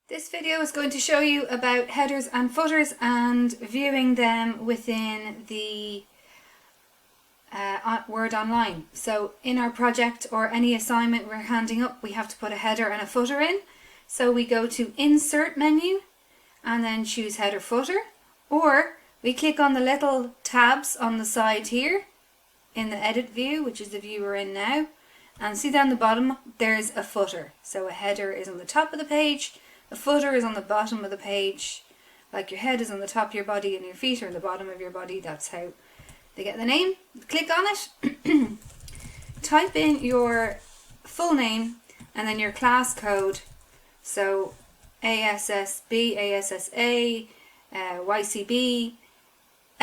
This video is going to show you about headers and footers and viewing them within the Word Online. So in our project or any assignment we're handing up, we have to put a header and a footer in. So we go to Insert menu and then choose Header Footer, or we click on the little tabs on the side here in the Edit view, which is the view we're in now, and see down the bottom there's a footer. So a header is on the top of the page, a footer is on the bottom of the page. Like your head is on the top of your body and your feet are on the bottom of your body. That's how they get the name. Click on it, type in your full name and then your class code. So ASSB, ASSA, YCB,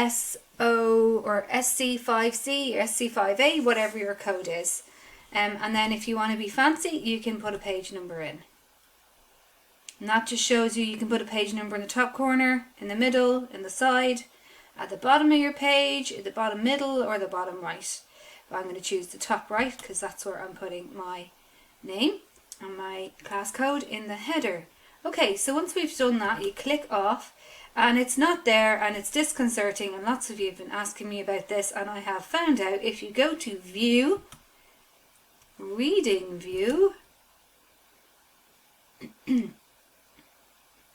SO or SC5C or SC5A, whatever your code is. And then if you want to be fancy, you can put a page number in. And that just shows you can put a page number in the top corner, in the middle, in the side, at the bottom of your page, at the bottom middle, or the bottom right. But I'm going to choose the top right because that's where I'm putting my name and my class code in the header. Okay, so once we've done that, you click off and it's not there and it's disconcerting, and lots of you have been asking me about this, and I have found out if you go to View, Reading View,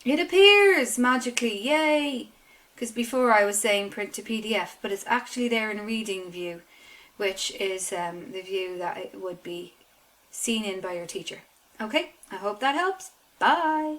it appears magically, yay! Because before I was saying print to PDF, but it's actually there in Reading View, which is the view that it would be seen in by your teacher. Okay, I hope that helps. Bye!